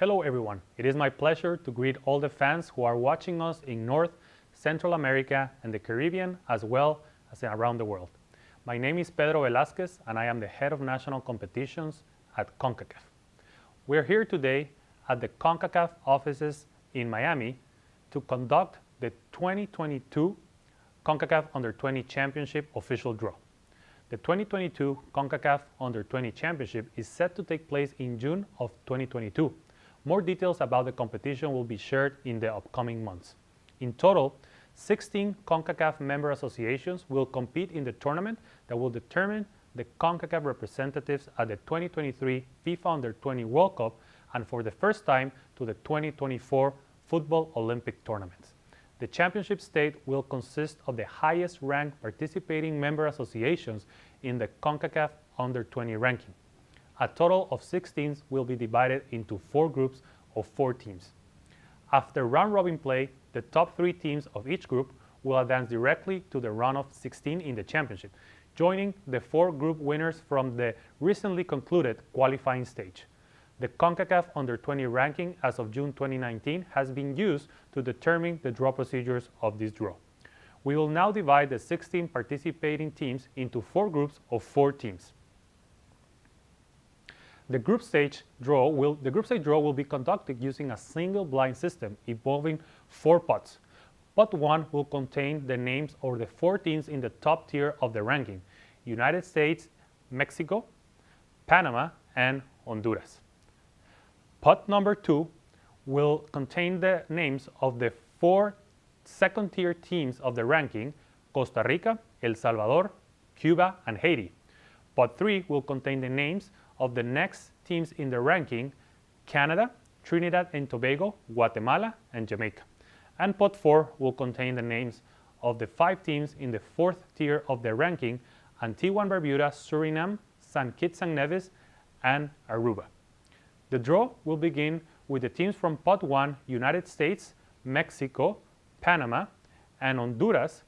Hello everyone, it is my pleasure to greet all the fans who are watching us in North, Central America and the Caribbean as well as around the world. My name is Pedro Velázquez and I am the head of national competitions at Concacaf. We're here today at the Concacaf offices in Miami to conduct the 2022 Concacaf Under-20 Championship official draw. The 2022 Concacaf Under-20 Championship is set to take place in June of 2022. More details about the competition will be shared in the upcoming months. In total, 16 CONCACAF member associations will compete in the tournament that will determine the CONCACAF representatives at the 2023 FIFA Under-20 World Cup and for the first time to the 2024 Football Olympic tournaments. The championship state will consist of the highest ranked participating member associations in the CONCACAF Under-20 ranking. A total of 6 teams will be divided into 4 groups of 4 teams. After round-robin play, the top 3 teams of each group will advance directly to the round of 16 in the championship, joining the 4 group winners from the recently concluded qualifying stage. The CONCACAF Under-20 ranking as of June 2019 has been used to determine the draw procedures of this draw. We will now divide the 16 participating teams into 4 groups of 4 teams. The group stage draw will be conducted using a single blind system involving 4 pots. Pot 1 will contain the names of the 4 teams in the top tier of the ranking: United States, Mexico, Panama, and Honduras. Pot number 2 will contain the names of the 4 second-tier teams of the ranking: Costa Rica, El Salvador, Cuba, and Haiti. Pot 3 will contain the names of the next teams in the ranking: Canada, Trinidad and Tobago, Guatemala, and Jamaica. And Pot 4 will contain the names of the 5 teams in the 4th tier of the ranking: Antigua and Barbuda, Suriname, St. Kitts and Nevis, and Aruba. The draw will begin with the teams from Pot 1, United States, Mexico, Panama, and Honduras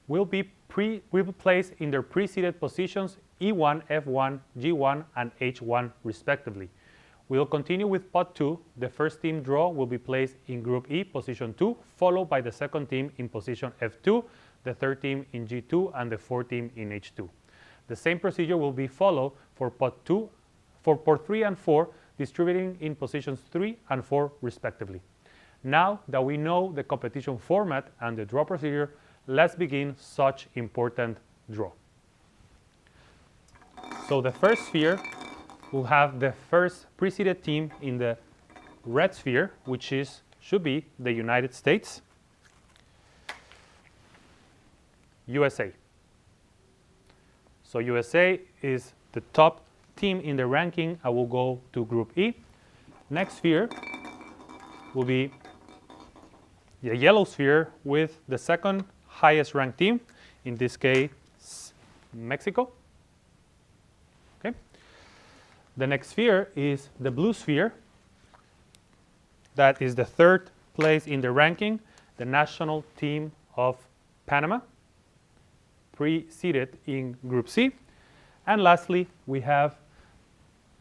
will be placed in their preceded positions E1, F1, G1, and H1 respectively. We will continue with Pot 2. The first team draw will be placed in Group E, position 2, followed by the second team in position F2, the third team in G2, and the fourth team in H2. The same procedure will be followed for Pot 3 and 4, distributing in positions 3 and 4 respectively. Now that we know the competition format and the draw procedure, let's begin such important draw. So the first sphere will have the first preceded team in the red sphere, which should be the United States, USA. So USA is the top team in the ranking. I will go to Group E. Next sphere will be the yellow sphere with the second highest ranked team, in this case Mexico. Okay. The next sphere is the blue sphere. That is the third place in the ranking, the national team of Panama, preceded in Group C. And lastly, we have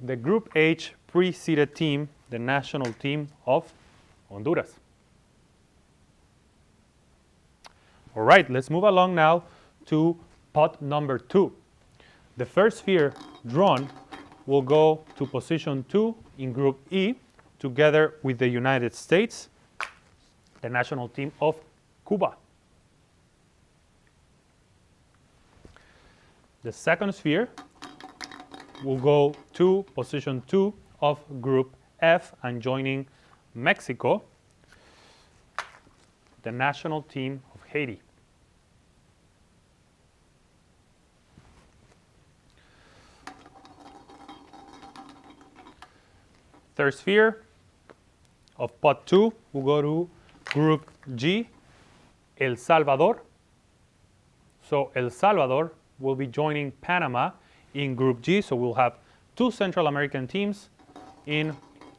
the Group H preceded team, the national team of Honduras. All right, let's move along now to pot number 2. The first sphere drawn will go to position 2 in Group E, together with the United States, the national team of Cuba. The second sphere will go to position 2 of Group F and joining Mexico, the national team of Haiti. Third sphere of pot 2 will go to Group G, El Salvador. So El Salvador will be joining Panama in Group G, so we'll have 2 Central American teams in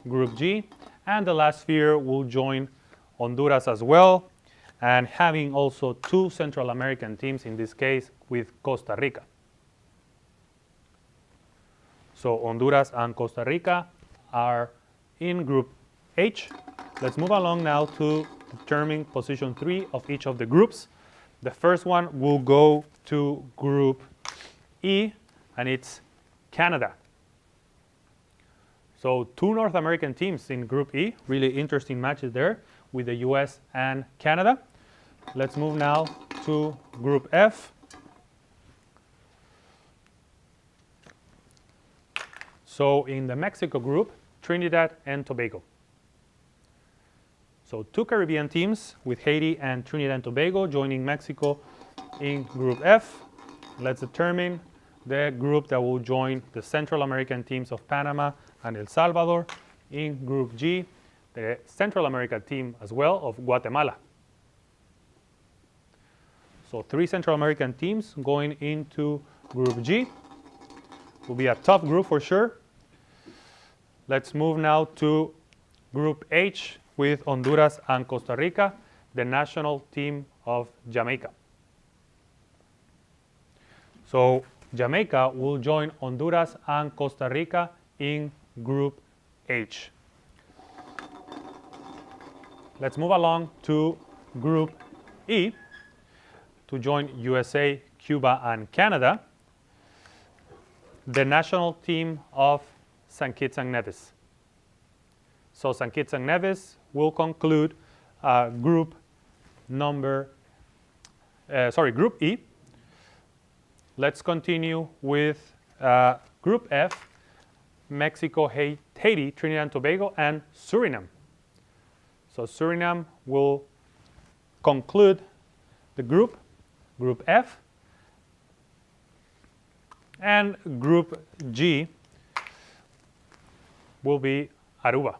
Group G, and the last sphere will join Honduras as well, and having also 2 Central American teams, in this case with Costa Rica. So Honduras and Costa Rica are in Group H. Let's move along now to determine position 3 of each of the groups. The first one will go to Group E, and it's Canada. So 2 North American teams in Group E, really interesting matches there with the US and Canada. Let's move now to Group F. So in the Mexico group, Trinidad and Tobago. So 2 Caribbean teams with Haiti and Trinidad and Tobago joining Mexico in Group F. Let's determine the group that will join the Central American teams of Panama and El Salvador. In Group G, the Central America team as well of Guatemala. So 3 Central American teams going into Group G. Will be a tough group for sure. Let's move now to Group H with Honduras and Costa Rica, the national team of Jamaica. So Jamaica will join Honduras and Costa Rica in Group H. Let's move along to Group E to join USA, Cuba, and Canada, the national team of St. Kitts and Nevis. So St. Kitts and Nevis will conclude Group E. Let's continue with Group F, Mexico, Haiti, Trinidad and Tobago, and Suriname. So Suriname will conclude the Group F, and Group G will be Aruba.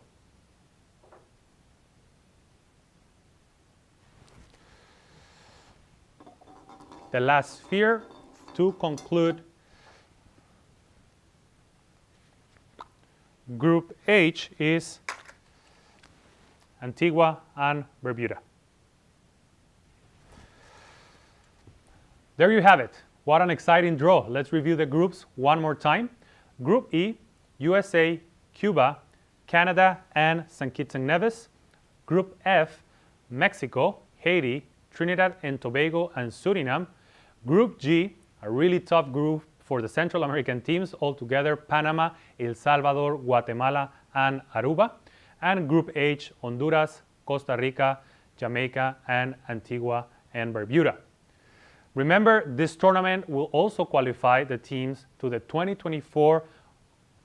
The last sphere to conclude Group H is Antigua and Barbuda. There you have it. What an exciting draw. Let's review the groups one more time. Group E, USA, Cuba, Canada, and St. Kitts and Nevis. Group F, Mexico, Haiti, Trinidad and Tobago, and Suriname. Group G, a really tough group for the Central American teams altogether, Panama, El Salvador, Guatemala, and Aruba. And Group H, Honduras, Costa Rica, Jamaica, and Antigua and Barbuda. Remember, this tournament will also qualify the teams to the 2024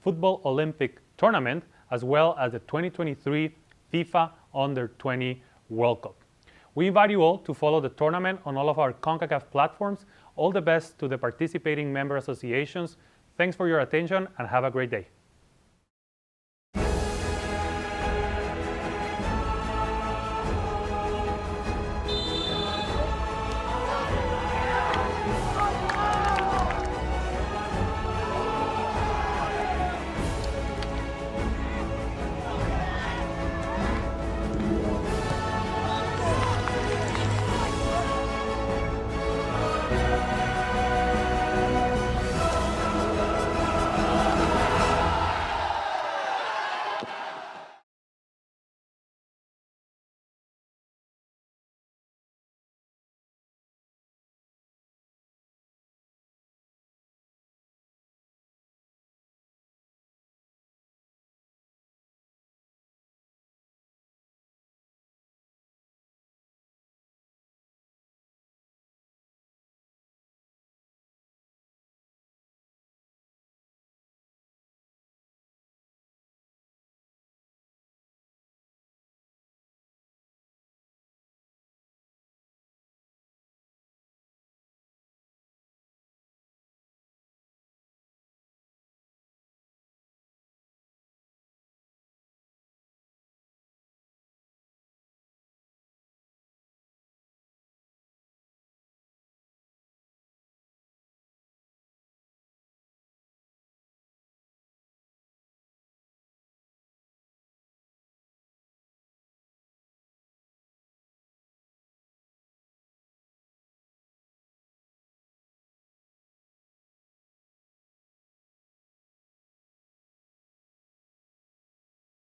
Football Olympic Tournament, as well as the 2023 FIFA Under-20 World Cup. We invite you all to follow the tournament on all of our Concacaf platforms. All the best to the participating member associations. Thanks for your attention and have a great day.